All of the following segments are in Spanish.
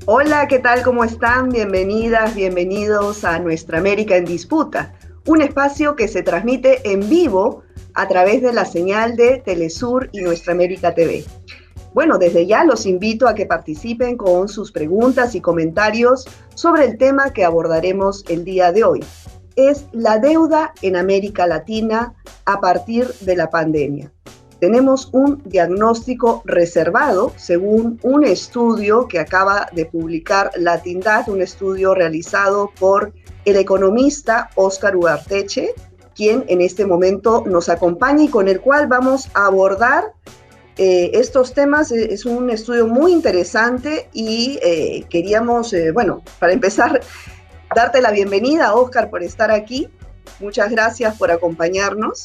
Hola, ¿qué tal? ¿Cómo están? Bienvenidas, bienvenidos a Nuestra América en Disputa, un espacio que se transmite en vivo a través de la señal de Telesur y Nuestra América TV. Bueno, desde ya los invito a que participen con sus preguntas y comentarios sobre el tema que abordaremos el día de hoy. Es la deuda en América Latina a partir de la pandemia. Tenemos un diagnóstico reservado según un estudio que acaba de publicar Latindad, un estudio realizado por el economista Óscar Ugarteche, quien en este momento nos acompaña y con el cual vamos a abordar estos temas. Es un estudio muy interesante y queríamos, bueno, para empezar, darte la bienvenida, Óscar, por estar aquí. Muchas gracias por acompañarnos.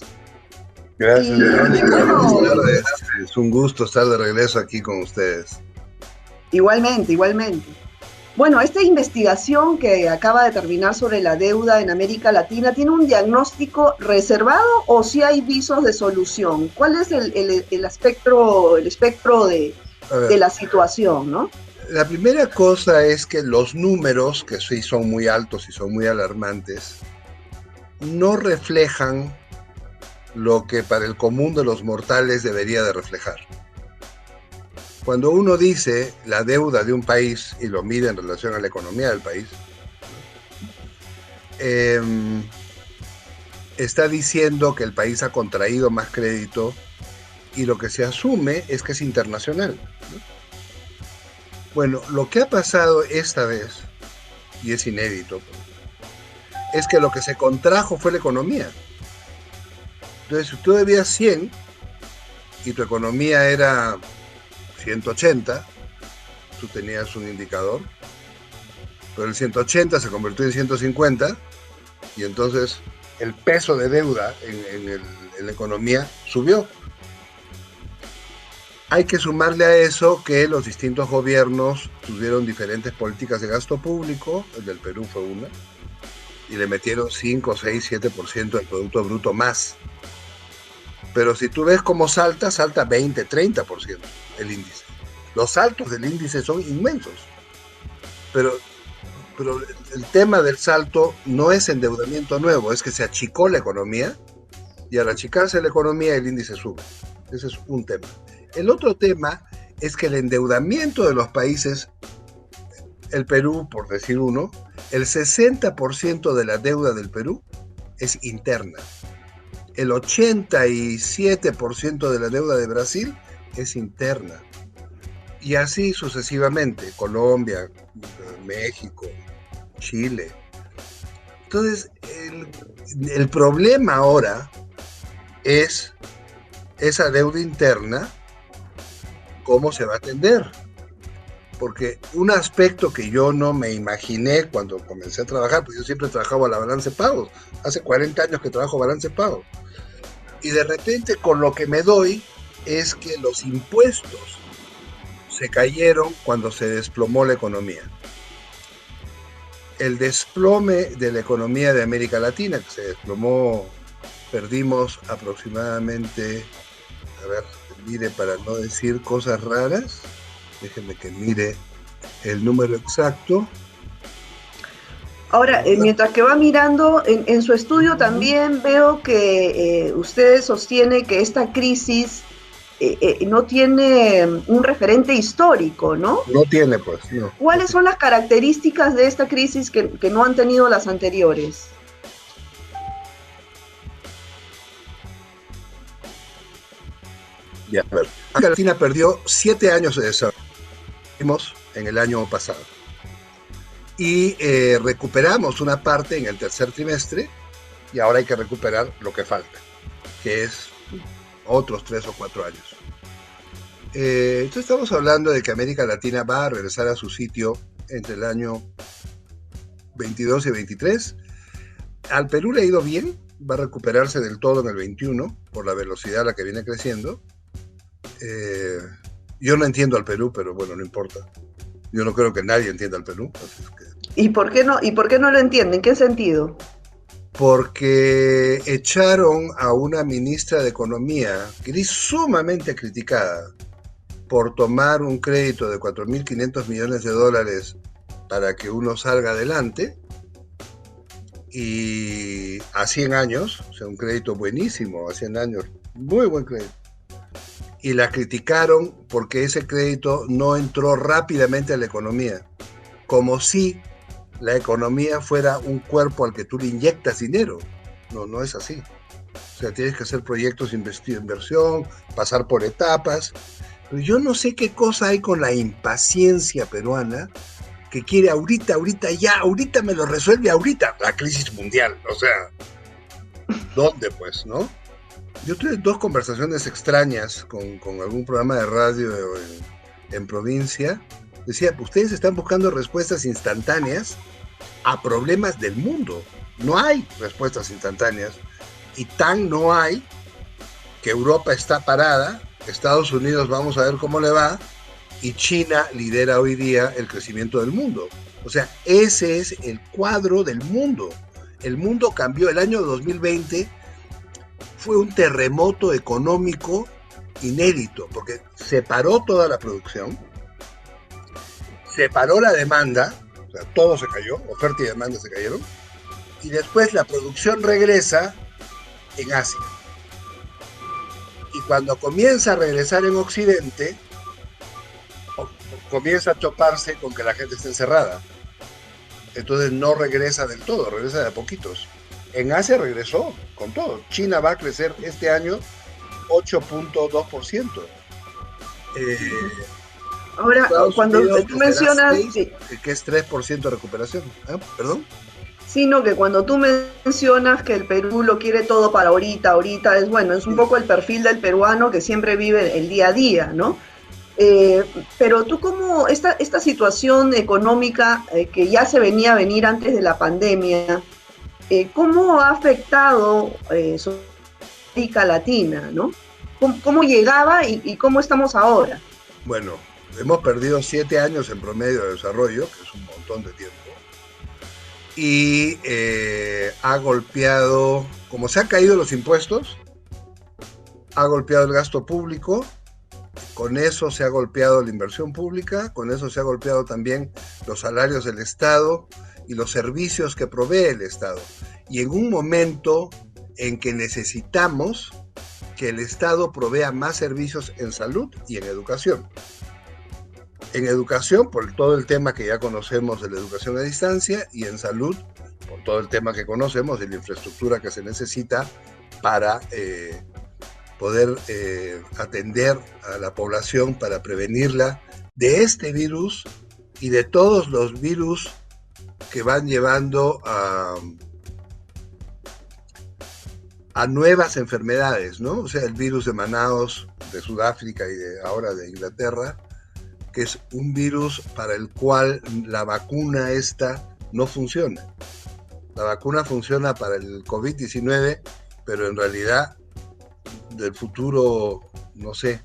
Gracias, Y Verónica. Buenas bueno, tardes. Es un gusto estar de regreso aquí con ustedes. igualmente, igualmente. Bueno, esta investigación que acaba de terminar sobre la deuda en América Latina, ¿tiene un diagnóstico reservado o si hay visos de solución? ¿Cuál es el espectro A ver, de la situación, no? la primera cosa es que los números, que sí son muy altos y son muy alarmantes, no reflejan lo que para el común de los mortales debería de reflejar. Cuando uno dice la deuda de un país y lo mide en relación a la economía del país, eh, está diciendo que el país ha contraído más crédito y lo que se asume es que es internacional, ¿no? Bueno, lo que ha pasado esta vez, y es inédito, es que lo que se contrajo fue la economía. Entonces, si tú debías 100 y tu economía era 180, tú tenías un indicador, pero el 180 se convirtió en 150 y entonces el peso de deuda en la economía subió. Hay que sumarle a eso que los distintos gobiernos tuvieron diferentes políticas de gasto público, el del Perú fue una, y le metieron 5, 6, 7% del Producto Bruto más. Pero si tú ves cómo salta 20, 30% el índice. Los saltos del índice son inmensos. Pero, pero el tema del salto no es endeudamiento nuevo, es que se achicó la economía y al achicarse la economía el índice sube. Ese es un tema. El otro tema es que el endeudamiento de los países, el Perú, por decir uno, el 60% de la deuda del Perú es interna. El 87% de la deuda de Brasil es interna. Y así sucesivamente, Colombia, México, Chile. Entonces, el problema ahora es esa deuda interna, ¿cómo se va a atender? Porque un aspecto que yo no me imaginé cuando comencé a trabajar, pues yo siempre trabajaba a la balance de pagos, hace 40 años que trabajo balance de pagos, y de repente con lo que me doy es que los impuestos se cayeron cuando se desplomó la economía. El desplome de la economía de América Latina, que se desplomó, perdimos aproximadamente, a ver, mire para no decir cosas raras, déjenme que mire el número exacto. Ahora, mientras que va mirando, en su estudio también veo que usted sostiene que esta crisis no tiene un referente histórico, ¿no? No tiene, pues, no. ¿Cuáles son las características de esta crisis que no han tenido las anteriores? Ya, a ver. América Latina perdió 7 años de desarrollo en el año pasado. Y recuperamos una parte en el tercer trimestre y ahora hay que recuperar lo que falta, que es otros 3 o 4 años. Entonces estamos hablando de que América Latina va a regresar a su sitio entre el año 22 y 23. Al Perú le ha ido bien, va a recuperarse del todo en el 21 por la velocidad a la que viene creciendo. Yo no entiendo al Perú, pero bueno, no importa. Yo no creo que nadie entienda al Perú. Así es que... ¿Y por qué no lo entienden? ¿En qué sentido? Porque echaron a una ministra de Economía que es sumamente criticada por tomar un crédito de 4.500 millones de dólares para que uno salga adelante, y a 100 años, o sea, un crédito buenísimo, a 100 años, muy buen crédito. Y la criticaron porque ese crédito no entró rápidamente a la economía, como si la economía fuera un cuerpo al que tú le inyectas dinero. No, no es así. O sea, tienes que hacer proyectos de inversión, pasar por etapas. Pero yo no sé qué cosa hay con la impaciencia peruana que quiere ahorita me lo resuelve ahorita, la crisis mundial. O sea, ¿dónde pues, no? Yo tuve 2 conversaciones extrañas con algún programa de radio en provincia. Decía, ustedes están buscando respuestas instantáneas a problemas del mundo. No hay respuestas instantáneas. Y tan no hay que Europa está parada, Estados Unidos vamos a ver cómo le va, y China lidera hoy día el crecimiento del mundo. O sea, ese es el cuadro del mundo. El mundo cambió. El año 2020 fue un terremoto económico inédito, porque se paró toda la producción, se paró la demanda, o sea, todo se cayó, oferta y demanda se cayeron, y después la producción regresa en Asia. Y cuando comienza a regresar en Occidente, comienza a toparse con que la gente está encerrada. Entonces no regresa del todo, regresa de a poquitos. En Asia regresó con todo. China va a crecer este año 8.2%. Ahora, cuando tú mencionas... 6, que es 3% de recuperación. ¿Perdón? Sino que cuando tú mencionas que el Perú lo quiere todo para ahorita, es bueno, es un poco el perfil del peruano que siempre vive el día a día, ¿no? Pero tú, como esta situación económica que ya se venía a venir antes de la pandemia, ¿cómo ha afectado América Latina, ¿no? ¿Cómo llegaba y cómo estamos ahora? Bueno, hemos perdido 7 años en promedio de desarrollo, que es un montón de tiempo, y ha golpeado, como se han caído los impuestos, ha golpeado el gasto público, con eso se ha golpeado la inversión pública, con eso se ha golpeado también los salarios del Estado y los servicios que provee el Estado. Y en un momento en que necesitamos que el Estado provea más servicios en salud y en educación. En educación, por todo el tema que ya conocemos de la educación a distancia, y en salud, por todo el tema que conocemos de la infraestructura que se necesita para poder atender a la población, para prevenirla de este virus y de todos los virus que van llevando a nuevas enfermedades, ¿no? O sea, el virus de Manaos, de Sudáfrica y ahora de Inglaterra, que es un virus para el cual la vacuna esta no funciona. La vacuna funciona para el COVID-19, pero en realidad del futuro, no sé.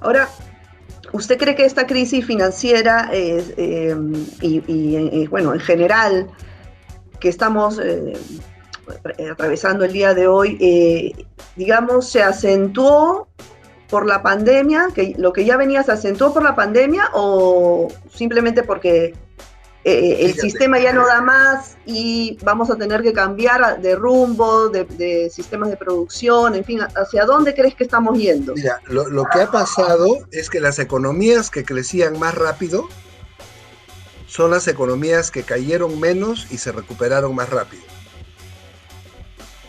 Ahora, ¿usted cree que esta crisis financiera bueno, en general, que estamos atravesando el día de hoy, digamos, se acentuó por la pandemia, que lo que ya venía se acentuó por la pandemia, o simplemente porque el sistema ya no da más y vamos a tener que cambiar de rumbo, de sistemas de producción, en fin, ¿hacia dónde crees que estamos yendo? Mira, lo que ha pasado es que las economías que crecían más rápido son las economías que cayeron menos y se recuperaron más rápido.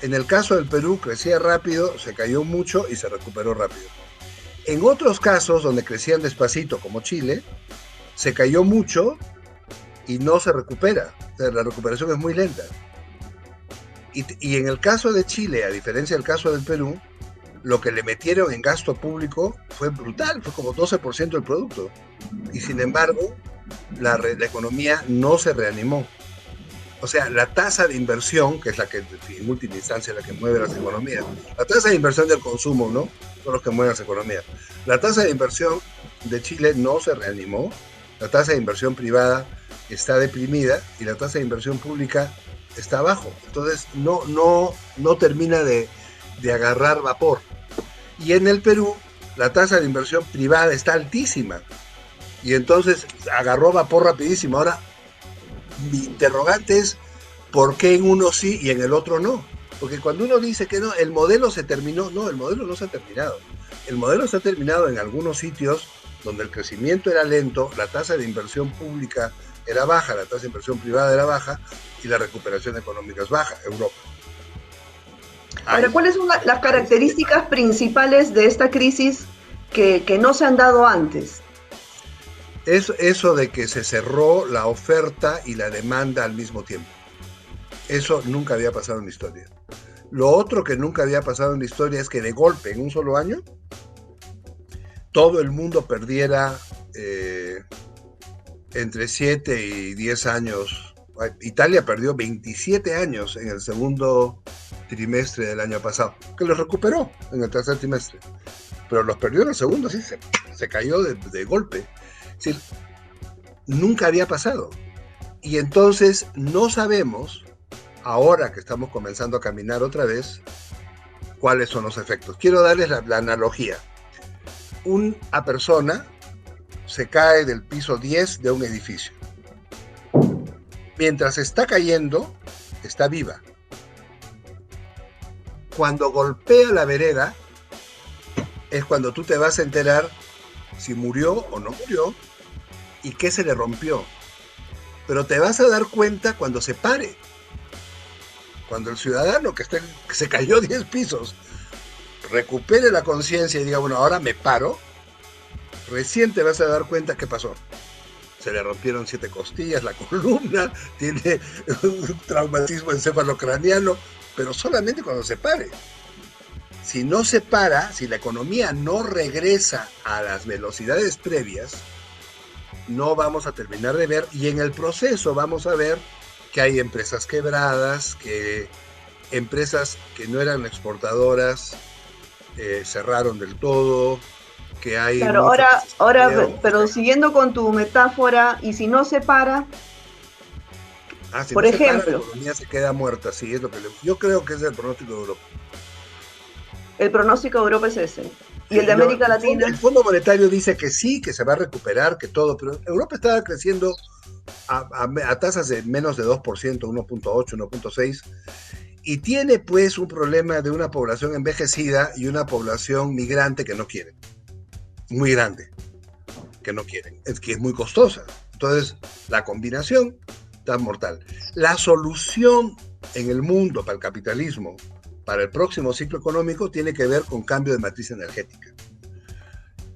En el caso del Perú, crecía rápido, se cayó mucho y se recuperó rápido. En otros casos, donde crecían despacito, como Chile, se cayó mucho y no se recupera. O sea, la recuperación es muy lenta. Y en el caso de Chile, a diferencia del caso del Perú, lo que le metieron en gasto público fue brutal, fue como 12% del producto. Y sin embargo, la economía no se reanimó. O sea, la tasa de inversión, que es la que en última instancia la que mueve las economías, la tasa de inversión del consumo, ¿no? Son los que mueven las economías. La tasa de inversión de Chile no se reanimó, la tasa de inversión privada está deprimida y la tasa de inversión pública está abajo. Entonces no termina de de agarrar vapor. Y en el Perú la tasa de inversión privada está altísima. Y entonces agarró vapor rapidísimo. Ahora, mi interrogante es, ¿por qué en uno sí y en el otro no? Porque cuando uno dice que no, el modelo se terminó, no, el modelo no se ha terminado. El modelo se ha terminado en algunos sitios donde el crecimiento era lento, la tasa de inversión pública era baja, la tasa de inversión privada era baja y la recuperación económica es baja, Europa. Ahora, ¿cuáles son las características principales de esta crisis que no se han dado antes? Es eso de que se cerró la oferta y la demanda al mismo tiempo. Eso nunca había pasado en la historia. Lo otro que nunca había pasado en la historia es que de golpe, en un solo año, todo el mundo perdiera entre 7 y 10 años. Italia perdió 27 años en el segundo trimestre del año pasado, que los recuperó en el tercer trimestre. Pero los perdió en el segundo, sí, se cayó de golpe. Es decir, nunca había pasado. Y entonces no sabemos, ahora que estamos comenzando a caminar otra vez, cuáles son los efectos. Quiero darles la analogía. Una persona se cae del piso 10 de un edificio. Mientras está cayendo, está viva. Cuando golpea la vereda, es cuando tú te vas a enterar si murió o no murió y qué se le rompió. Pero te vas a dar cuenta cuando se pare. Cuando el ciudadano que se cayó 10 pisos recupere la conciencia y diga, bueno, ahora me paro, recién te vas a dar cuenta qué pasó. Se le rompieron 7 costillas, la columna, tiene un traumatismo encefalocraniano, pero solamente cuando se pare. Si no se para, si la economía no regresa a las velocidades previas, no vamos a terminar de ver, y en el proceso vamos a ver que hay empresas quebradas, que empresas que no eran exportadoras cerraron del todo, que hay... Claro, pero siguiendo con tu metáfora, y si no se para, si por no ejemplo... se para, la economía se queda muerta, sí, es lo que yo creo que es el pronóstico de Europa. El pronóstico de Europa es ese. ¿Y el de América Latina? El Fondo Monetario dice que sí, que se va a recuperar, que todo, pero Europa estaba creciendo a tasas de menos de 2%, 1.8, 1.6, y tiene pues un problema de una población envejecida y una población migrante que no quieren, muy grande, que no quieren, es que es muy costosa. Entonces, la combinación está mortal. La solución en el mundo para el capitalismo, para el próximo ciclo económico, tiene que ver con cambio de matriz energética.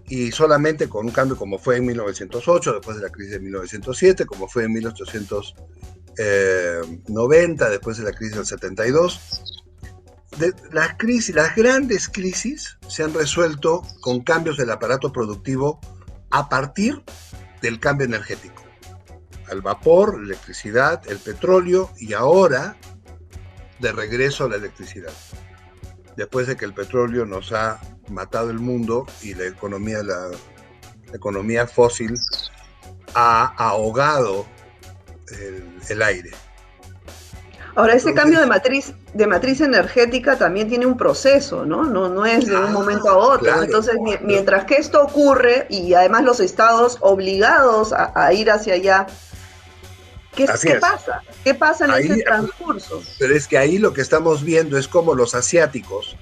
Y solamente con un cambio como fue en 1908, después de la crisis de 1907, como fue en 1890, después de la crisis del 72. Las grandes crisis se han resuelto con cambios del aparato productivo a partir del cambio energético. Al vapor, la electricidad, el petróleo, y ahora de regreso a la electricidad. Después de que el petróleo nos ha matado el mundo y la economía fósil ha ahogado el aire. Ahora, ese cambio de matriz energética también tiene un proceso, ¿no? No es de un momento a otro. Claro, entonces, mientras que esto ocurre, y además los estados obligados a ir hacia allá, ¿qué pasa? ¿Qué pasa en ese transcurso? Pero es que ahí lo que estamos viendo es cómo los asiáticos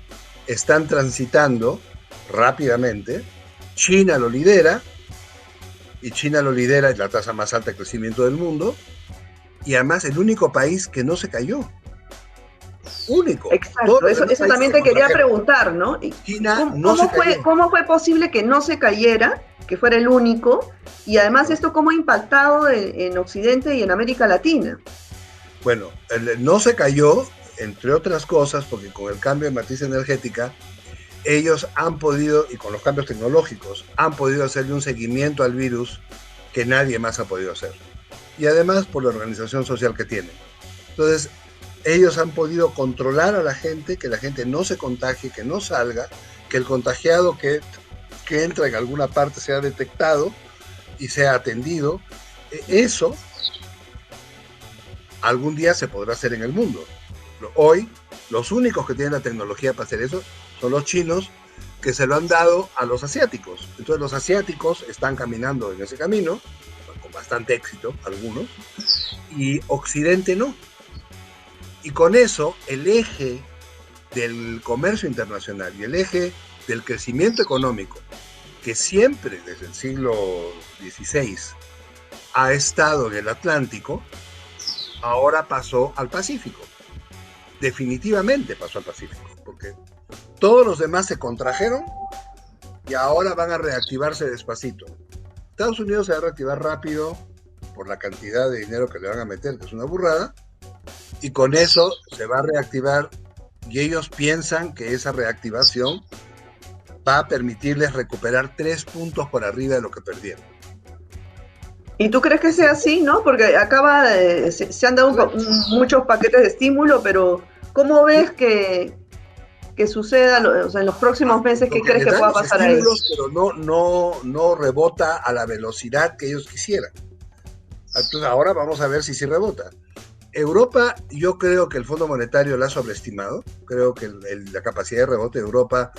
están transitando rápidamente. China lo lidera, y China lo lidera, es la tasa más alta de crecimiento del mundo, y además el único país que no se cayó. Único. Exacto, eso también te quería preguntar, ¿no? China no se cayó. ¿Cómo fue posible que no se cayera, que fuera el único? Y además esto cómo ha impactado en Occidente y en América Latina. Bueno, no se cayó, entre otras cosas, porque con el cambio de matriz energética, ellos han podido, y con los cambios tecnológicos, han podido hacerle un seguimiento al virus que nadie más ha podido hacer. Y además por la organización social que tienen. Entonces, ellos han podido controlar a la gente, que la gente no se contagie, que no salga, que el contagiado que entra en alguna parte sea detectado y sea atendido. Eso algún día se podrá hacer en el mundo. Hoy Los únicos que tienen la tecnología para hacer eso son los chinos, que se lo han dado a los asiáticos. Entonces los asiáticos están caminando en ese camino, con bastante éxito algunos, y Occidente no. Y con eso el eje del comercio internacional y el eje del crecimiento económico, que siempre desde el siglo XVI ha estado en el Atlántico, ahora pasó al Pacífico. Definitivamente pasó al Pacífico, porque todos los demás se contrajeron y ahora van a reactivarse despacito. Estados Unidos se va a reactivar rápido por la cantidad de dinero que le van a meter, que es una burrada, y con eso se va a reactivar, y ellos piensan que esa reactivación va a permitirles recuperar 3 puntos por arriba de lo que perdieron. ¿Y tú crees que sea así, no? Porque se han dado muchos paquetes de estímulo, pero ¿cómo ves que suceda, o sea, en los próximos meses? ¿Qué crees que pueda pasar ahí? Pero no rebota a la velocidad que ellos quisieran. Entonces ahora vamos a ver si sí rebota. Europa, yo creo que el Fondo Monetario la ha sobreestimado. Creo que la capacidad de rebote de Europa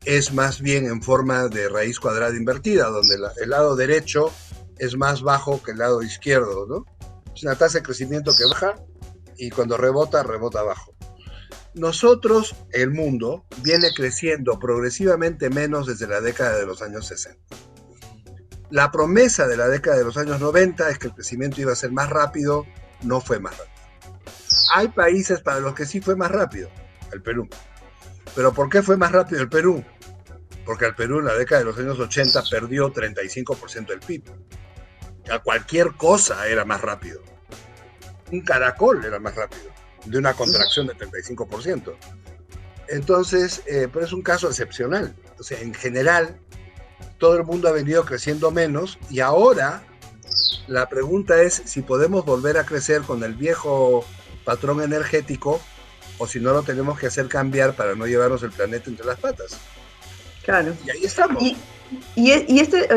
es más bien en forma de raíz cuadrada invertida, donde el lado derecho es más bajo que el lado izquierdo, ¿no? Es una tasa de crecimiento que baja y cuando rebota, rebota abajo. Nosotros, el mundo, viene creciendo progresivamente menos desde la década de los años 60. La promesa de la década de los años 90 es que el crecimiento iba a ser más rápido, no fue más rápido. Hay países para los que sí fue más rápido, el Perú. ¿Pero por qué fue más rápido el Perú? Porque el Perú en la década de los años 80 perdió 35% del PIB. A cualquier cosa era más rápido. Un caracol era más rápido, de una contracción de 35%. Entonces, pero es un caso excepcional. O sea, en general, todo el mundo ha venido creciendo menos y ahora la pregunta es si podemos volver a crecer con el viejo patrón energético o si no lo tenemos que hacer cambiar para no llevarnos el planeta entre las patas. Claro. Y ahí estamos.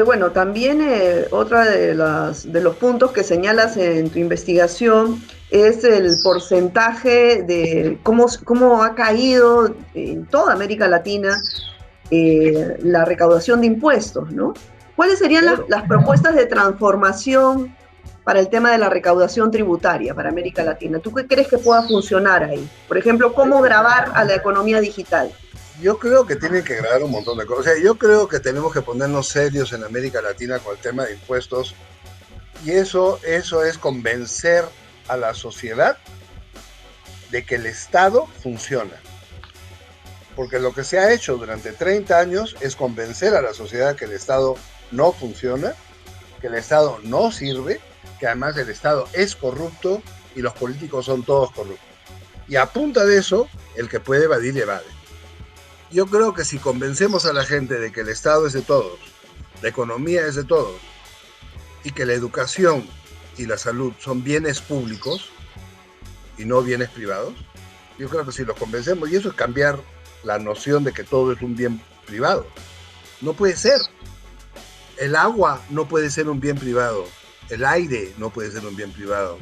Bueno, también otra de los puntos que señalas en tu investigación es el porcentaje de cómo ha caído en toda América Latina la recaudación de impuestos, ¿no? ¿Cuáles serían las propuestas de transformación para el tema de la recaudación tributaria para América Latina? ¿Tú qué crees que pueda funcionar ahí? Por ejemplo, ¿cómo gravar a la economía digital? Yo creo que tienen que grabar un montón de cosas. O sea, yo creo que tenemos que ponernos serios en América Latina con el tema de impuestos. Y eso es convencer a la sociedad de que el Estado funciona. Porque lo que se ha hecho durante 30 años es convencer a la sociedad que el Estado no funciona, que el Estado no sirve, que además el Estado es corrupto y los políticos son todos corruptos. Y a punta de eso, el que puede evadir, evade. Yo creo que si convencemos a la gente de que el Estado es de todos, la economía es de todos, y que la educación y la salud son bienes públicos y no bienes privados, yo creo que si los convencemos, y eso es cambiar la noción de que todo es un bien privado. No puede ser. El agua no puede ser un bien privado, el aire no puede ser un bien privado,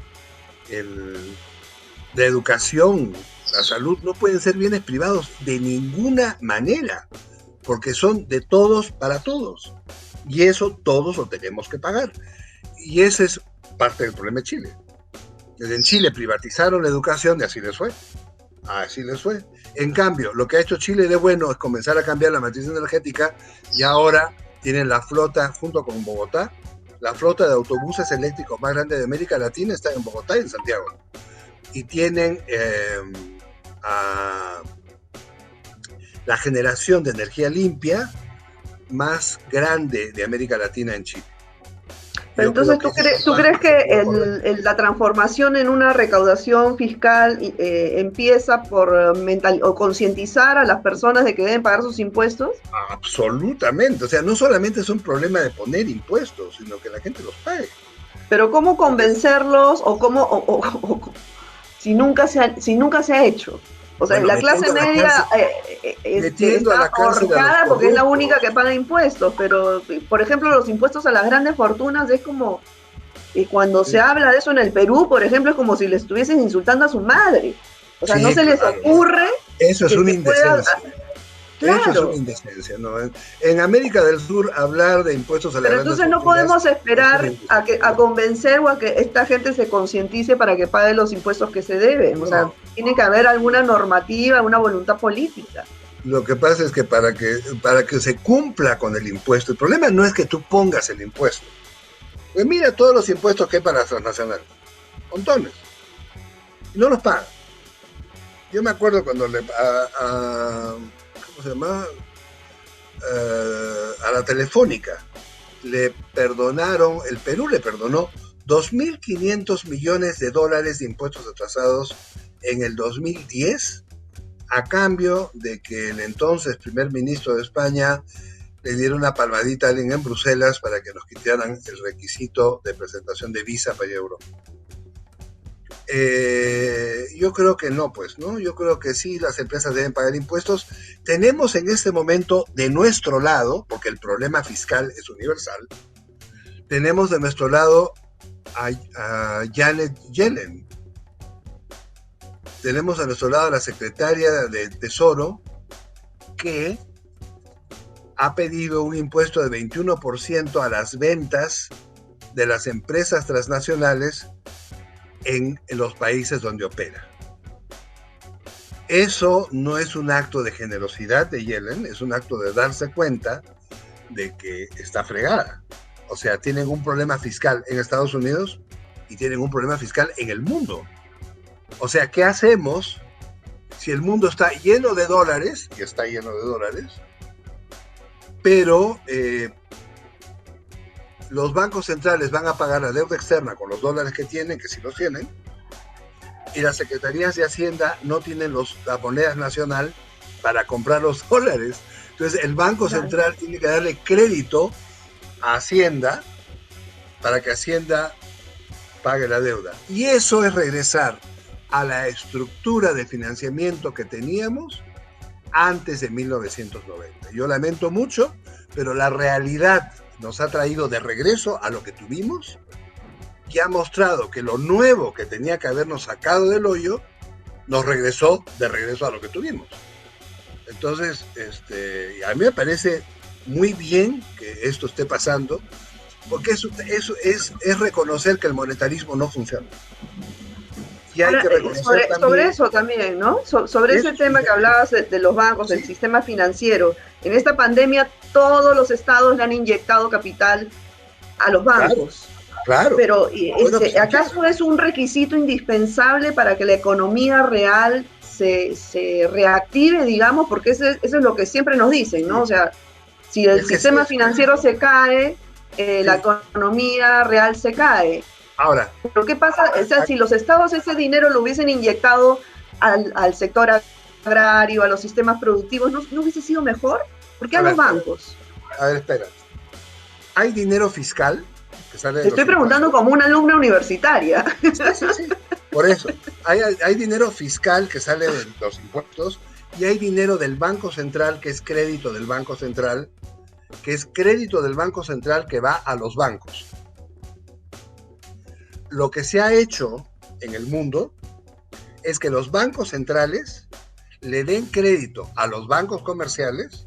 la educación, la salud no pueden ser bienes privados de ninguna manera, porque son de todos para todos. Y eso todos lo tenemos que pagar. Y ese es parte del problema de Chile. En Chile privatizaron la educación y así les fue. Así les fue. En cambio, lo que ha hecho Chile de bueno es comenzar a cambiar la matriz energética y ahora tienen la flota, junto con Bogotá, la flota de autobuses eléctricos más grande de América Latina está en Bogotá y en Santiago. Y tienen la generación de energía limpia más grande de América Latina en Chile. Pero entonces, ¿tú crees que la transformación en una recaudación fiscal empieza por concientizar a las personas de que deben pagar sus impuestos? Absolutamente. O sea, no solamente es un problema de poner impuestos, sino que la gente los pague. Pero ¿cómo convencerlos si nunca se ha hecho? O sea, bueno, la clase media está ahorcada porque es la única que paga impuestos, pero, por ejemplo, los impuestos a las grandes fortunas es como, cuando se habla de eso en el Perú, por ejemplo, es como si le estuviesen insultando a su madre. O sea, Sí, no se les claro. ocurre Eso es que una se pueda... indecencia. Claro. Eso es una indecencia, ¿no? En América del Sur, hablar de impuestos a las Pero grandes entonces no fortunas podemos es una esperar indecencia. a convencer o a que esta gente se concientice para que pague los impuestos que se deben. O sea, No, tiene que haber alguna normativa, una voluntad política. lo que pasa es que para que se cumpla con el impuesto, el problema no es que tú pongas el impuesto. Pues mira todos los impuestos que hay para las transnacionales. Montones. Y no los pagan. Yo me acuerdo cuando ¿cómo se llama? A la Telefónica le perdonaron, el Perú le perdonó 2.500 millones de dólares de impuestos atrasados en el 2010, a cambio de que el entonces primer ministro de España le diera una palmadita a alguien en Bruselas para que nos quitaran el requisito de presentación de visa para ir a Europa. Yo creo que no, pues, ¿no? Yo creo que sí, las empresas deben pagar impuestos. Tenemos en este momento de nuestro lado, porque el problema fiscal es universal, tenemos de nuestro lado a Janet Yellen. Tenemos a nuestro lado a la secretaria de Tesoro, que ha pedido un impuesto de 21% a las ventas de las empresas transnacionales en los países donde opera. Eso no es un acto de generosidad de Yellen, es un acto de darse cuenta de que está fregada. O sea, tienen un problema fiscal en Estados Unidos y tienen un problema fiscal en el mundo. O sea, ¿qué hacemos si el mundo está lleno de dólares, y está lleno de dólares, pero los bancos centrales van a pagar la deuda externa con los dólares que tienen, que sí los tienen, y las secretarías de Hacienda no tienen la moneda nacional para comprar los dólares? Entonces el Banco Central tiene que darle crédito a Hacienda para que Hacienda pague la deuda. Y eso es regresar a la estructura de financiamiento que teníamos antes de 1990. Yo lamento mucho, pero la realidad nos ha traído de regreso a lo que tuvimos y ha mostrado que lo nuevo que tenía que habernos sacado del hoyo nos regresó de regreso a lo que tuvimos. Entonces, a mí me parece muy bien que esto esté pasando, porque eso es reconocer que el monetarismo no funciona. Y hay que reconocer sobre eso también, ¿no? Sobre ese tema que hablabas de los bancos, del sistema financiero. En esta pandemia todos los estados le han inyectado capital a los bancos. Claro. Pero ¿acaso es un requisito indispensable para que la economía real se reactive, digamos? Porque eso es lo que siempre nos dicen, ¿no? O sea, si el sistema financiero se cae, la economía real se cae. Ahora, ¿pero qué pasa? O sea, si los estados ese dinero lo hubiesen inyectado al sector agrario, a los sistemas productivos, ¿no hubiese sido mejor? ¿Por qué a los bancos? A ver, espera. ¿Hay dinero fiscal que sale de Te estoy preguntando como una alumna universitaria. Sí. Por eso. Hay dinero fiscal que sale de los impuestos y hay dinero del Banco Central, que es crédito del Banco Central, que va a los bancos. Lo que se ha hecho en el mundo es que los bancos centrales le den crédito a los bancos comerciales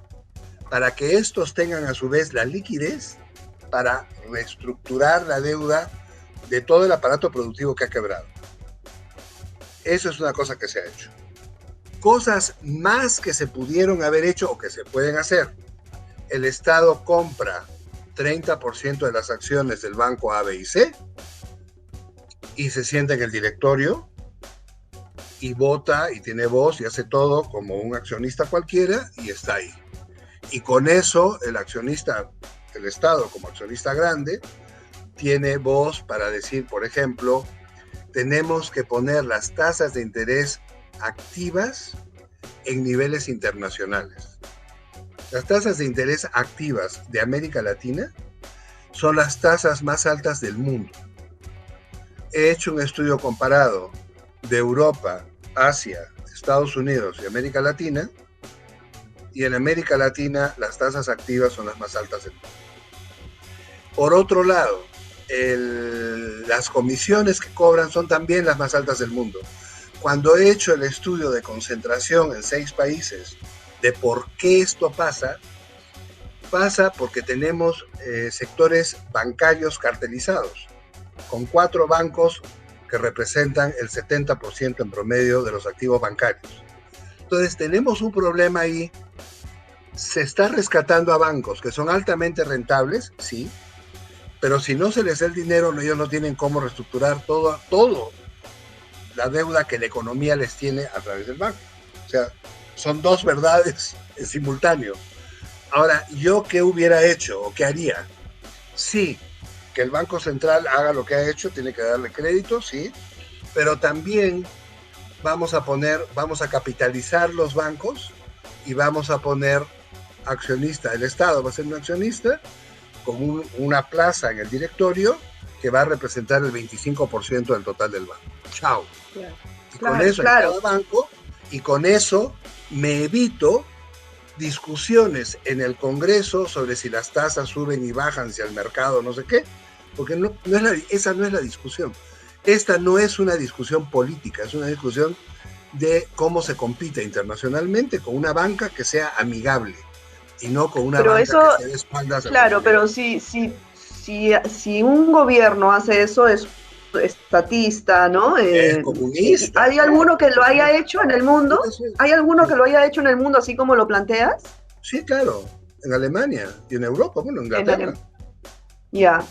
para que estos tengan a su vez la liquidez para reestructurar la deuda de todo el aparato productivo que ha quebrado. Eso es una cosa que se ha hecho. Cosas más que se pudieron haber hecho o que se pueden hacer. El Estado compra 30% de las acciones del banco A, B y C y se sienta en el directorio y vota y tiene voz y hace todo como un accionista cualquiera y está ahí. Y con eso el accionista, el Estado como accionista grande, tiene voz para decir, por ejemplo, tenemos que poner las tasas de interés activas en niveles internacionales. Las tasas de interés activas de América Latina son las tasas más altas del mundo. He hecho un estudio comparado de Europa, Asia, Estados Unidos y América Latina, y en América Latina las tasas activas son las más altas del mundo. Por otro lado, las comisiones que cobran son también las más altas del mundo. cuando he hecho el estudio de concentración en 6 países de por qué esto pasa porque tenemos sectores bancarios cartelizados, con 4 bancos que representan el 70% en promedio de los activos bancarios. Entonces tenemos un problema ahí. Se está rescatando a bancos que son altamente rentables, sí, pero si no se les da el dinero, ellos no tienen cómo reestructurar todo la deuda que la economía les tiene a través del banco. O sea, son 2 verdades en simultáneo. Ahora, ¿yo qué hubiera hecho o qué haría? Sí, que el Banco Central haga lo que ha hecho, tiene que darle crédito, sí, pero también vamos a capitalizar los bancos y vamos a poner accionista. El Estado va a ser un accionista con una plaza en el directorio que va a representar el 25% del total del banco. Chao. Claro. Y con eso en cada banco, y con eso me evito discusiones en el Congreso sobre si las tasas suben y bajan, si al mercado no sé qué, porque esa no es la discusión. Esta no es una discusión política, es una discusión de cómo se compite internacionalmente con una banca que sea amigable y no con una banca que se dé espaldas. Claro, pero si un gobierno hace eso, es estatista, ¿no? Es comunista. ¿Hay alguno que lo haya hecho en el mundo? ¿Hay alguno que lo haya hecho en el mundo así como lo planteas? Sí, claro, en Alemania y en Europa, bueno, en Inglaterra. Ya.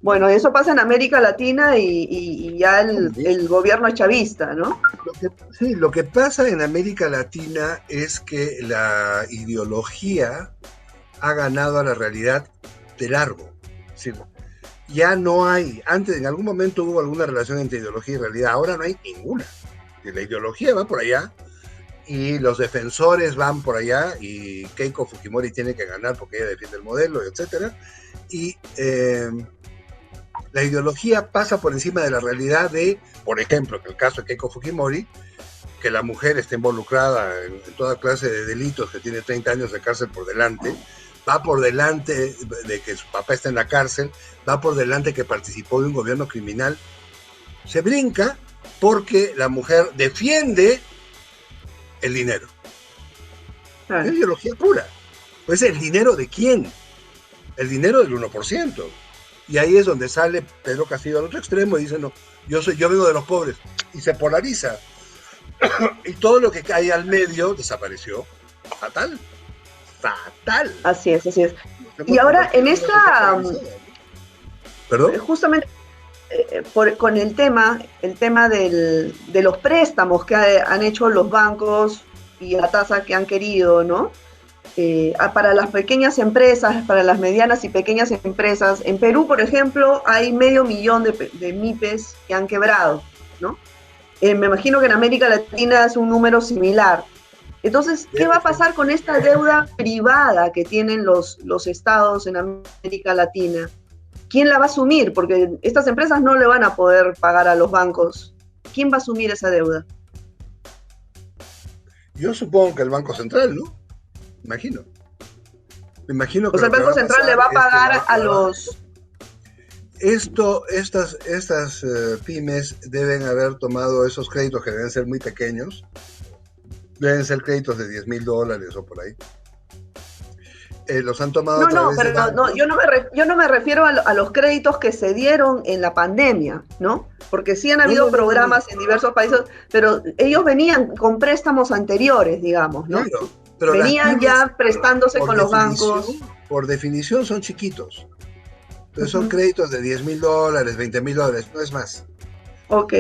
Bueno, eso pasa en América Latina y ya el gobierno es chavista, ¿no? Lo que pasa en América Latina es que la ideología ha ganado a la realidad de largo. Sí. Ya no hay, antes en algún momento hubo alguna relación entre ideología y realidad, ahora no hay ninguna. La ideología va por allá y los defensores van por allá y Keiko Fujimori tiene que ganar porque ella defiende el modelo, etcétera. Y la ideología pasa por encima de la realidad de, por ejemplo, en el caso de Keiko Fujimori, que la mujer está involucrada en toda clase de delitos, que tiene 30 años de cárcel por delante, va por delante de que su papá está en la cárcel, va por delante que participó de un gobierno criminal, se brinca porque la mujer defiende el dinero. Es ideología pura. Pues ¿el dinero de quién? El dinero del 1%. Y ahí es donde sale Pedro Castillo al otro extremo y dice, no, yo vengo de los pobres. Y se polariza. Y todo lo que cae al medio desapareció. Fatal. Así es. Y ahora en esta... ¿Perdón? Justamente con el tema de los préstamos que han hecho los bancos y la tasa que han querido, ¿no? Para las pequeñas empresas, para las medianas y pequeñas empresas. En Perú, por ejemplo, hay 500.000 de MIPES que han quebrado, ¿no? Me imagino que en América Latina es un número similar. Entonces, ¿qué va a pasar con esta deuda privada que tienen los estados en América Latina? ¿Quién la va a asumir? Porque estas empresas no le van a poder pagar a los bancos. ¿Quién va a asumir esa deuda? Yo supongo que el Banco Central, ¿no? Me imagino que el Banco Central le va a pagar a los... Estas pymes deben haber tomado esos créditos que deben ser muy pequeños. Deben ser créditos de $10,000 o por ahí. Los han tomado yo no me refiero a los créditos que se dieron en la pandemia, ¿no? Porque sí han habido programas en diversos países, pero ellos venían con préstamos anteriores, digamos, ¿no? Claro, pero venían ya prestándose con los bancos. Por definición son chiquitos. Entonces son créditos de $10,000, $20,000, no es más. Ok.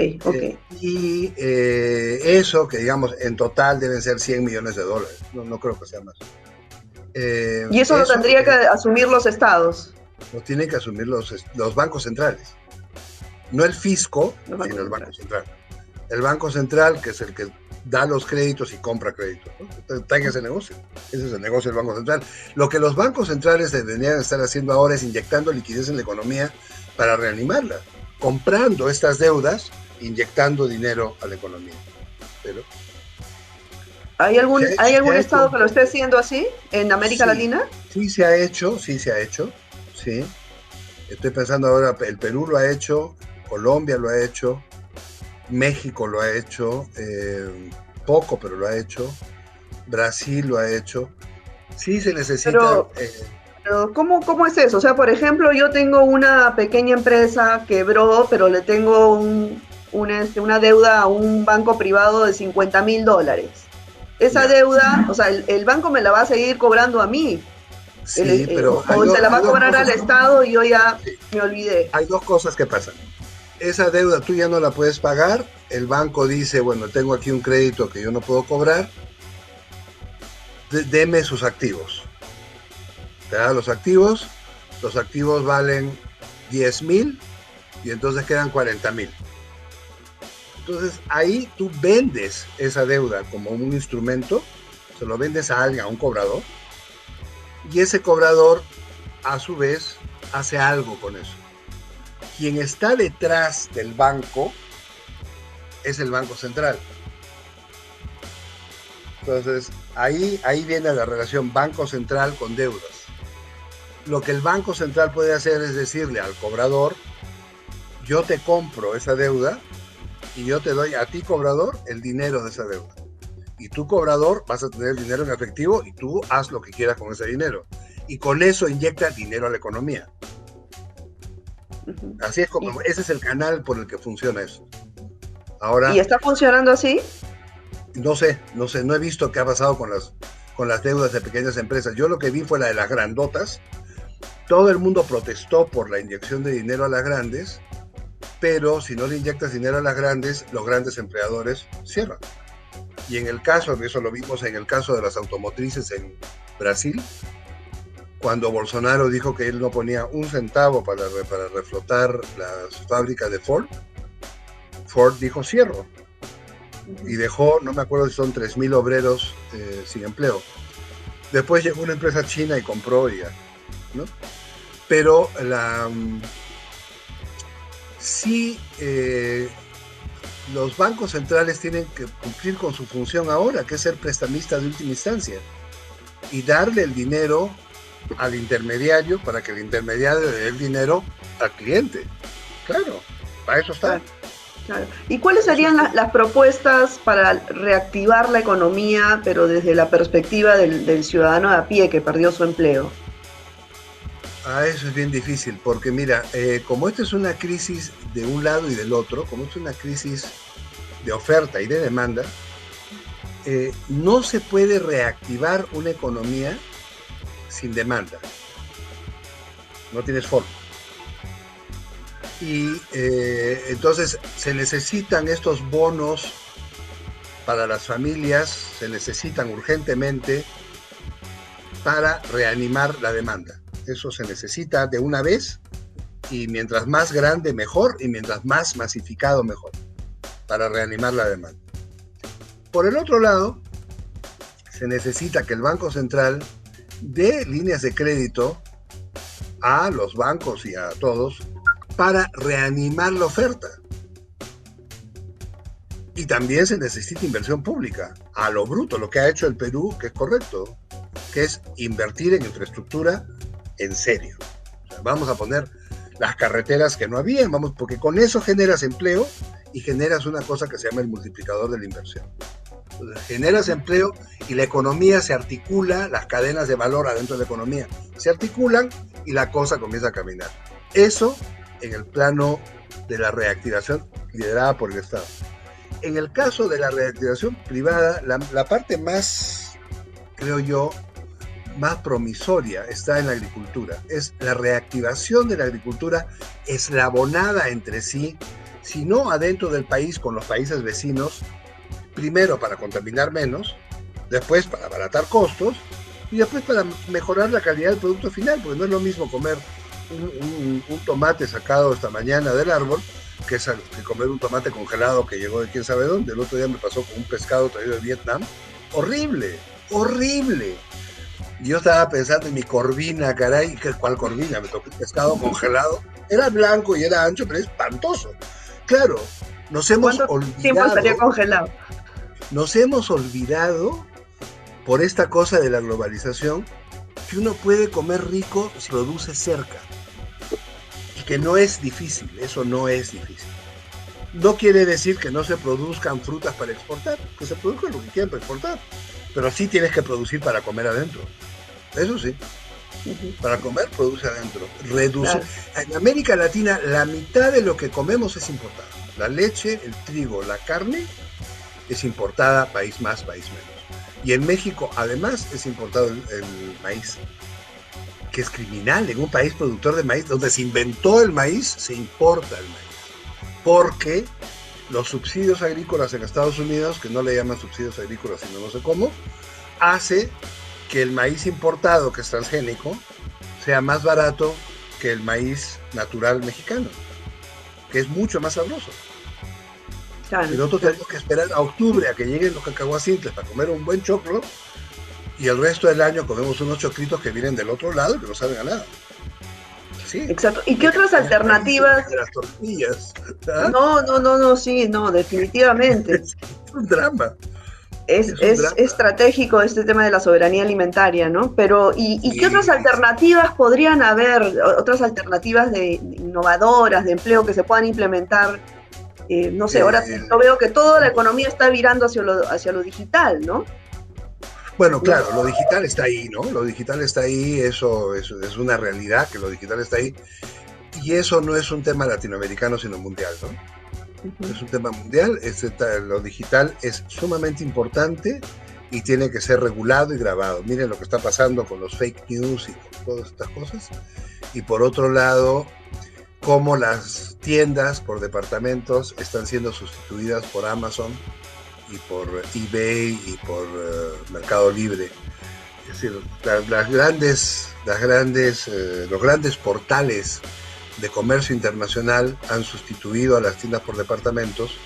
Y eso, que digamos, en total deben ser $100 millones. No creo que sea más. ¿Y eso lo tendría que asumir los estados? Lo tienen que asumir los bancos centrales. No el fisco, sino el Banco Central. El Banco Central, que es el que da los créditos y compra créditos, ¿no? Está en ese negocio. Ese es el negocio del Banco Central. Lo que los bancos centrales deberían estar haciendo ahora es inyectando liquidez en la economía para reanimarla, comprando estas deudas, inyectando dinero a la economía. Pero ¿Hay algún estado que lo esté haciendo así en América Latina? Sí se ha hecho. Sí. Estoy pensando ahora, el Perú lo ha hecho, Colombia lo ha hecho, México lo ha hecho, poco, pero lo ha hecho, Brasil lo ha hecho. Sí se necesita... Pero ¿cómo es eso? O sea, por ejemplo, yo tengo una pequeña empresa, quebró, pero le tengo una deuda a un banco privado de $50,000. Esa ya. deuda, o sea, el banco me la va a seguir cobrando a mí, Sí, pero o se la va a hay dos cobrar al cosas, Estado y yo ya sí, me olvidé. hay dos cosas que pasan. Esa deuda tú ya no la puedes pagar, el banco dice, bueno, tengo aquí un crédito que yo no puedo cobrar, deme sus activos. Te da los activos valen 10,000 y entonces quedan 40,000. Entonces ahí tú vendes esa deuda como un instrumento, se lo vendes a alguien, a un cobrador, y ese cobrador a su vez hace algo con eso. Quien está detrás del banco es el Banco Central. Entonces ahí viene la relación Banco Central con deudas. Lo que el Banco Central puede hacer es decirle al cobrador, yo te compro esa deuda y yo te doy a ti, cobrador, el dinero de esa deuda. Y tú, cobrador, vas a tener el dinero en efectivo y tú haz lo que quieras con ese dinero. Y con eso inyecta dinero a la economía. Así es como, ese es el canal por el que funciona eso. Ahora, ¿Y está funcionando así? no sé, no he visto qué ha pasado con las deudas de pequeñas empresas. Yo lo que vi fue la de las grandotas. Todo el mundo protestó por la inyección de dinero a las grandes, pero si no le inyectas dinero a las grandes, los grandes empleadores cierran. Y en el caso, eso lo vimos en el caso de las automotrices en Brasil, cuando Bolsonaro dijo que él no ponía un centavo para reflotar las fábricas de Ford, Ford dijo cierro. Y dejó, no me acuerdo si son 3,000 obreros sin empleo. Después llegó una empresa china y compró ya, ¿no? Pero sí, los bancos centrales tienen que cumplir con su función ahora, que es ser prestamistas de última instancia y darle el dinero al intermediario para que el intermediario le dé el dinero al cliente. Claro, para eso está. Claro. ¿Y cuáles serían las propuestas para reactivar la economía, pero desde la perspectiva del ciudadano de a pie que perdió su empleo? Eso es bien difícil, porque mira, como esta es una crisis de un lado y del otro, como es una crisis de oferta y de demanda, no se puede reactivar una economía sin demanda. No tienes forma. Y entonces se necesitan estos bonos para las familias, se necesitan urgentemente para reanimar la demanda. Eso se necesita de una vez y mientras más grande mejor y mientras más masificado mejor para reanimar la demanda. Por el otro lado, se necesita que el Banco Central dé líneas de crédito a los bancos y a todos para reanimar la oferta. Y también se necesita inversión pública, a lo bruto, lo que ha hecho el Perú, que es correcto, que es invertir en infraestructura en serio. O sea, vamos a poner las carreteras que no habían, porque con eso generas empleo y generas una cosa que se llama el multiplicador de la inversión. Entonces, generas empleo y la economía se articula, las cadenas de valor adentro de la economía se articulan y la cosa comienza a caminar. Eso en el plano de la reactivación liderada por el Estado. En el caso de la reactivación privada, la parte más, creo yo, más promisoria está en la agricultura. Es la reactivación de la agricultura eslabonada entre sí, si no adentro del país con los países vecinos, primero para contaminar menos, después para abaratar costos y después para mejorar la calidad del producto final, porque no es lo mismo comer un tomate sacado esta mañana del árbol que comer un tomate congelado que llegó de quién sabe dónde. El otro día me pasó con un pescado traído de Vietnam. Horrible, horrible. Yo estaba pensando en mi corvina, caray. ¿Cuál corvina? Me tocó un pescado congelado. Era blanco y era ancho, pero es espantoso. Claro, nos hemos olvidado. Tiempo estaría congelado. Nos hemos olvidado, por esta cosa de la globalización, que uno puede comer rico si produce cerca. Y que no es difícil, eso no es difícil. No quiere decir que no se produzcan frutas para exportar, que se produzcan lo que quieran para exportar, pero sí tienes que producir para comer adentro. Eso sí, para comer produce adentro. Reduce. Claro. En América Latina la mitad de lo que comemos es importado. La leche, el trigo, la carne es importada, país más, país menos. Y en México además es importado el maíz, que es criminal. En un país productor de maíz, donde se inventó el maíz, se importa el maíz. Porque los subsidios agrícolas en Estados Unidos, que no le llaman subsidios agrícolas sino no sé cómo, hace que el maíz importado, que es transgénico, sea más barato que el maíz natural mexicano, que es mucho más sabroso. Claro. Y nosotros tenemos que esperar a octubre a que lleguen los cacahuacintles para comer un buen choclo, y el resto del año comemos unos chocritos que vienen del otro lado y que no saben a nada. Sí. Exacto. ¿Y qué otras alternativas? De las tortillas. No, sí, no, definitivamente. Es un drama. Es un drama. estratégico este tema de la soberanía alimentaria, ¿no? Pero, ¿y Sí. qué otras alternativas podrían haber? Otras alternativas de innovadoras, de empleo que se puedan implementar. No sé, ahora yo veo que toda la economía está virando hacia lo digital, ¿no? Bueno, claro, lo digital está ahí, ¿no? Lo digital está ahí, eso es una realidad, que lo digital está ahí. Y eso no es un tema latinoamericano, sino mundial, ¿no? Es un tema mundial, lo digital es sumamente importante y tiene que ser regulado y grabado. Miren lo que está pasando con los fake news y con todas estas cosas. Y por otro lado, cómo las tiendas por departamentos están siendo sustituidas por Amazon y por eBay y por Mercado Libre. Es decir, los grandes portales de comercio internacional han sustituido a las tiendas por departamentos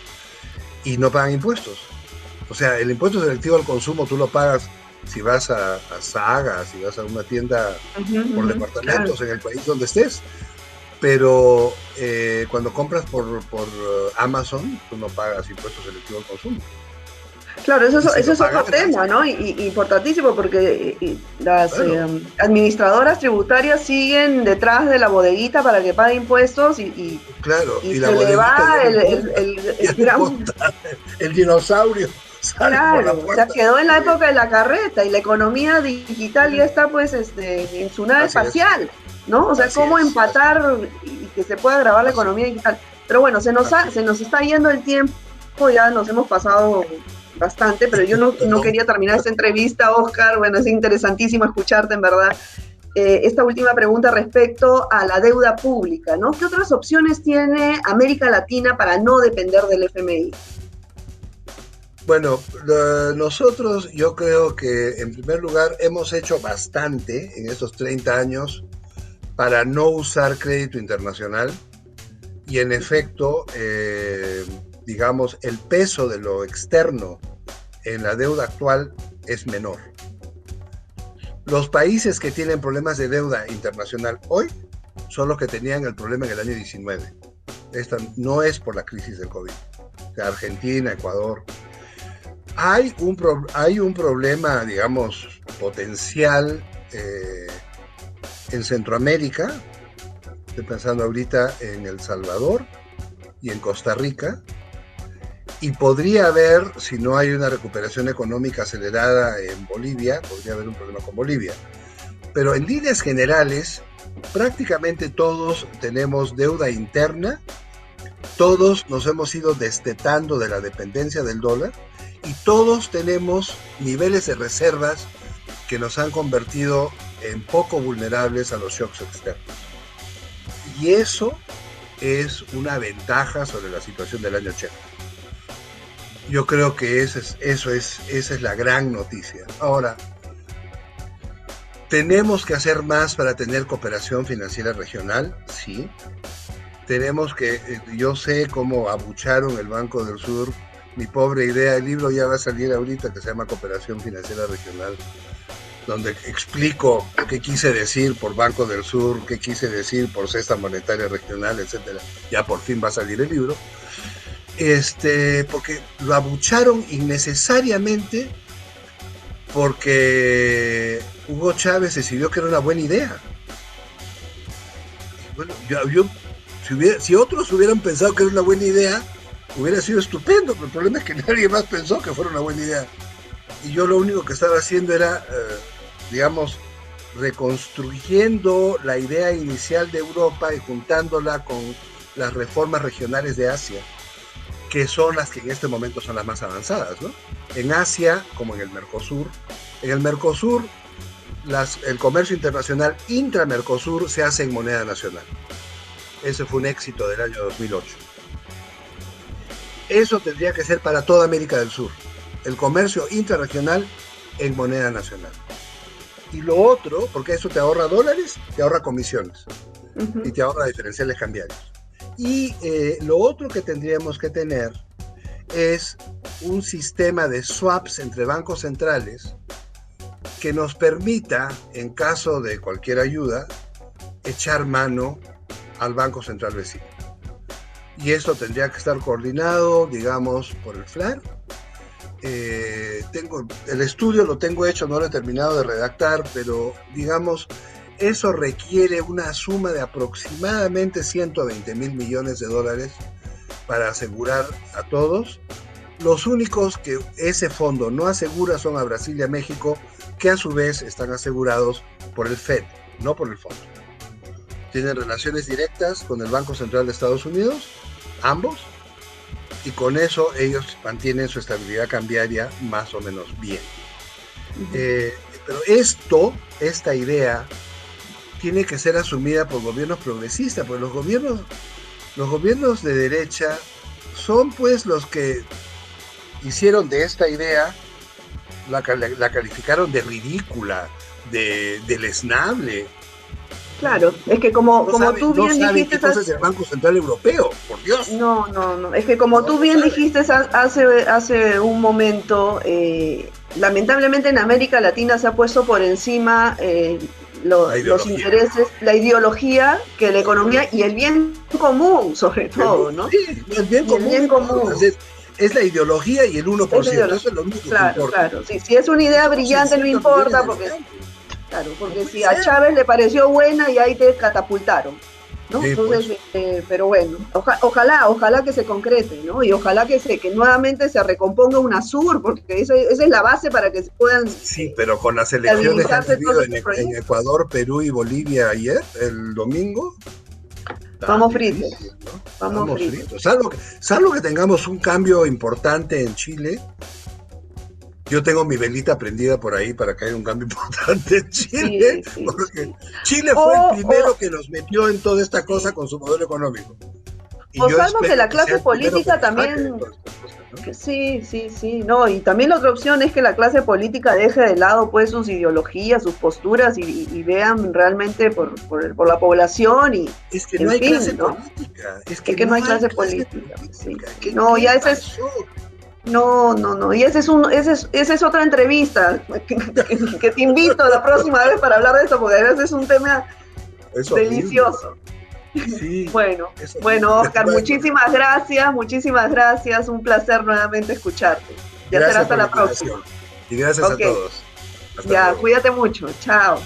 y no pagan impuestos. O sea, el impuesto selectivo al consumo tú lo pagas si vas a Saga, si vas a una tienda por departamentos, claro, en el país donde estés. Pero cuando compras por Amazon, tú no pagas impuesto selectivo al consumo. Claro, eso es otro tema, ¿no? Y importantísimo, porque las administradoras tributarias siguen detrás de la bodeguita para que pague impuestos y la se le va el dinosaurio. Claro, o sea, quedó en la época de la carreta y la economía digital ya está pues en su nave espacial, ¿no? O sea, cómo empatar y que se pueda grabar la economía digital. Pero bueno, se nos está yendo el tiempo, ya nos hemos pasado bastante, pero yo no quería terminar esta entrevista, Oscar. Bueno, es interesantísimo escucharte, en verdad. Esta última pregunta respecto a la deuda pública, ¿no? ¿Qué otras opciones tiene América Latina para no depender del FMI? Bueno, nosotros yo creo que en primer lugar hemos hecho bastante en estos 30 años para no usar crédito internacional y en efecto, digamos, el peso de lo externo en la deuda actual es menor. Los países que tienen problemas de deuda internacional hoy son los que tenían el problema en el año 19. Esta no es por la crisis del COVID. O sea, Argentina, Ecuador. Hay un problema, digamos, potencial en Centroamérica. Estoy pensando ahorita en El Salvador y en Costa Rica. Y podría haber, si no hay una recuperación económica acelerada en Bolivia, podría haber un problema con Bolivia. Pero en líneas generales, prácticamente todos tenemos deuda interna, todos nos hemos ido destetando de la dependencia del dólar y todos tenemos niveles de reservas que nos han convertido en poco vulnerables a los shocks externos. Y eso es una ventaja sobre la situación del año 80. Yo creo que esa es la gran noticia. Ahora, ¿tenemos que hacer más para tener cooperación financiera regional? Sí. Yo sé cómo abucharon el Banco del Sur, mi pobre idea. El libro ya va a salir ahorita, que se llama Cooperación Financiera Regional, donde explico qué quise decir por Banco del Sur, qué quise decir por Cesta Monetaria Regional, etcétera. Ya por fin va a salir el libro. Porque lo abucharon innecesariamente porque Hugo Chávez decidió que era una buena idea. Bueno, si otros hubieran pensado que era una buena idea, hubiera sido estupendo, pero el problema es que nadie más pensó que fuera una buena idea. Y yo lo único que estaba haciendo era, digamos, reconstruyendo la idea inicial de Europa y juntándola con las reformas regionales de Asia, que son las que en este momento son las más avanzadas, ¿no? En Asia, como en el Mercosur, el comercio internacional intra-Mercosur se hace en moneda nacional. Ese fue un éxito del año 2008. Eso tendría que ser para toda América del Sur, el comercio intrarregional en moneda nacional. Y lo otro, porque eso te ahorra dólares, te ahorra comisiones y te ahorra diferenciales cambiarios. Y lo otro que tendríamos que tener es un sistema de swaps entre bancos centrales que nos permita, en caso de cualquier ayuda, echar mano al Banco Central vecino. Y eso tendría que estar coordinado, digamos, por el FLAR. El estudio lo tengo hecho, no lo he terminado de redactar, pero digamos, eso requiere una suma de aproximadamente 120.000 millones de dólares para asegurar a todos. Los únicos que ese fondo no asegura son a Brasil y a México, que a su vez están asegurados por el FED, no por el fondo. Tienen relaciones directas con el Banco Central de Estados Unidos, ambos, y con eso ellos mantienen su estabilidad cambiaria más o menos bien. Pero esta idea tiene que ser asumida por gobiernos progresistas, porque los gobiernos de derecha son pues los que hicieron de esta idea, la calificaron de ridícula, de deleznable. Claro, es que como tú bien dijiste... No saben el Banco Central Europeo, por Dios. No, es que como tú bien dijiste hace un momento, lamentablemente en América Latina se ha puesto por encima los intereses, la ideología, que la economía y el bien común, sobre todo, ¿no? Sí, el bien común. Es la ideología y el 1%, eso es lo único que importa. Claro, sí, si es una idea brillante no importa, porque si a Chávez le pareció buena y ahí te catapultaron, ¿no? Sí, entonces, pues. Pero bueno, ojalá que se concrete, ¿no? Y ojalá que nuevamente se recomponga UNASUR, porque esa es la base para que se puedan... Sí, pero con las elecciones que han tenido en Ecuador, Perú y Bolivia ayer, el domingo... Vamos fritos, ¿no? Vamos fritos. Salvo que tengamos un cambio importante en Chile. Yo tengo mi velita prendida por ahí para que haya un cambio importante en Chile, porque Chile fue el primero que nos metió en toda esta cosa con su modelo económico. Y salvo que la clase política también... Sí, no, y también la otra opción es que la clase política deje de lado pues sus ideologías, sus posturas y vean realmente por la población y... Es que no hay clase política. Es que no hay clase política. Sí. No, ya ese es... No, y esa es otra entrevista que te invito la próxima vez para hablar de eso, porque a veces es un tema delicioso. Sí, bueno, Oscar, muchísimas gracias, un placer nuevamente escucharte. Ya será hasta la próxima. Y gracias a todos. Luego. Cuídate mucho, chao.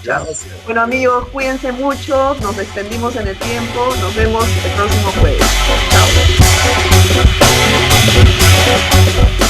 Bueno amigos, cuídense mucho, nos extendimos en el tiempo, nos vemos el próximo jueves. Chao.